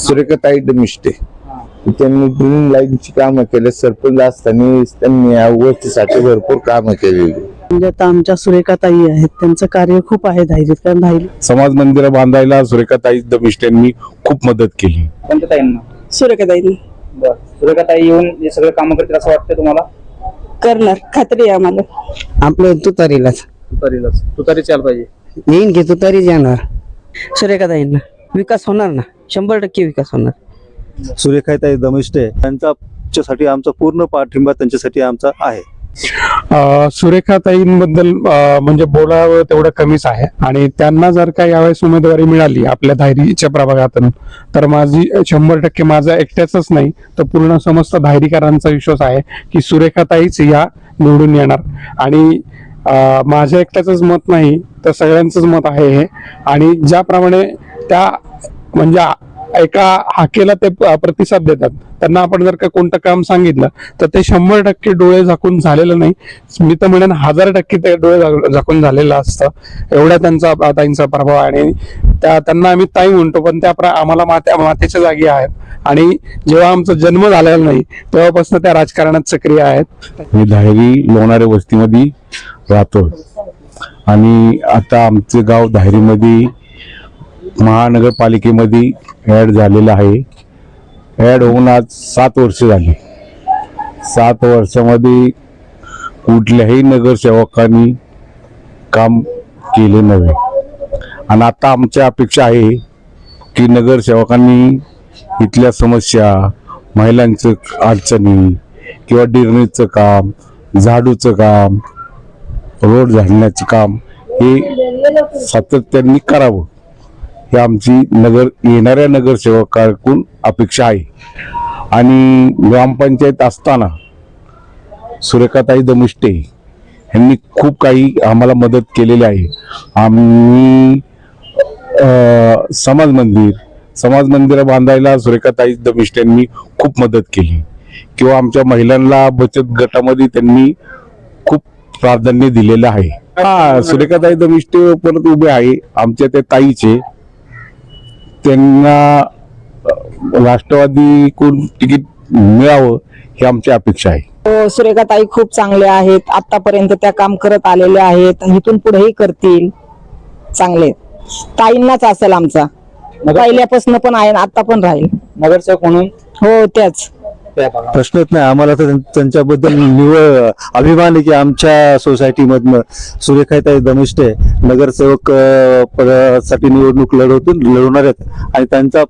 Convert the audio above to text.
सुरेखाताई दमिष्टे त्यांनी ड्रिलिंग लाईनची कामं केले. सरपंच असताना त्यांनी या गोष्टीसाठी भरपूर कामं केलेली. म्हणजे आता आमच्या सुरेखाताई आहेत, त्यांचं कार्य खूप आहे धायरीत. कारण धायरी समाज मंदिर बांधायला सुरेखाताई दमिष्टेंनी खूप मदत केली. कोणत्या ताईंना? सुरेखाताईंनी बरं. सुरेखाताई येऊन हे सगळे कामं करतील असं वाटतं तुम्हाला? करणार, खात्री आहे आम्हाला. आपलं तुतारीलाच तुतारीलाच. तुतारी चाल पाहिजे. येईन की तुतारी जाणार. सुरेखाताईंना विकास होणार ना, 100% विकास होणार. सुरेखाताई दमिष्टे त्यांच्यासाठी आमचा पूर्ण पाठिंबा त्यांच्यासाठी आमचा आहे. सुरेखाताईंबद्दल म्हणजे बोलावं तेवढं कमीच आहे. आणि त्यांना जर का यावेळेस उमेदवारी मिळाली आपल्या धायरीच्या प्रभागातून तर माझी 100% माझा एकट्याच नाही तर पूर्ण समस्त धायरीकरांचा विश्वास आहे की सुरेखाताईच या निवडून येणार. आणि माझ्या एकट्याच मत नाही तर सगळ्यांचंच मत आहे हे. आणि ज्याप्रमाणे त्या म्हणजे एका हाकेला ते प्रतिसाद देतात, त्यांना आपण जर का कोणतं काम सांगितलं तर ते 100% डोळे झाकून झालेलं नाही, मी तर म्हणेन 1000% ते डोळे झाकून झालेलं असतं. एवढा त्यांचा ताईंचा प्रभाव. आणि त्यांना आम्ही ताई म्हणतो पण त्या आम्हाला मातेच्या जागी आहेत. आणि जेव्हा आमचा जन्म झालेला नाही तेव्हापासून त्या राजकारणात सक्रिय आहेत. मी धायरी लोणारे वस्तीमध्ये राहतो आणि आता आमचे गाव धायरीमध्ये महानगरपालिकेमध्ये ऍड झालेलं आहे. ऍड होऊन आज 7 वर्ष झाली. 7 वर्षामध्ये कुठल्याही नगरसेवकांनी काम केले नव्हे. आणि आता आमच्या अपेक्षा आहे की नगरसेवकांनी इथल्या समस्या, महिलांचं अडचणी किंवा डिरणीचं काम, झाडूचं काम, रोड झाडण्याचं काम हे सातत्याने करावं, ही आमची येणाऱ्या नगरसेवकांकडून अपेक्षा आहे. आणि ग्रामपंचायत असताना सुरेखाताई दमिष्टे यांनी खूप काही आम्हाला मदत केलेली आहे. आम्ही समाज मंदिर बांधायला सुरेखाताई दमिष्टेंनी खूप मदत केली. किंवा आमच्या महिलांना बचत गटामध्ये त्यांनी खूप प्राधान्य दिलेलं आहे. सुरेखाताई दमिष्टे परत उभे आहे आमच्या त्या ताईचे. त्यांना राष्ट्रवादीकडून तिकीट मिळावं ही आमची अपेक्षा आहे. सुरेखाताई खूप चांगले आहेत. आतापर्यंत त्या काम करत आलेल्या आहेत, इथून पुढेही करतील. चांगले ताईंनाच असेल आमचा, पहिल्यापासून पण आहे, आता पण राहील. नगरसेवक म्हणून हो त्याच. प्रश्नच नाही आम्हाला तर त्यांच्याबद्दल निव्वळ अभिमान आहे की आमच्या सोसायटी मधनं सुरेखाताई दमिष्टे नगरसेवक पदासाठी निवडणूक लढवणार आहेत. आणि त्यांचा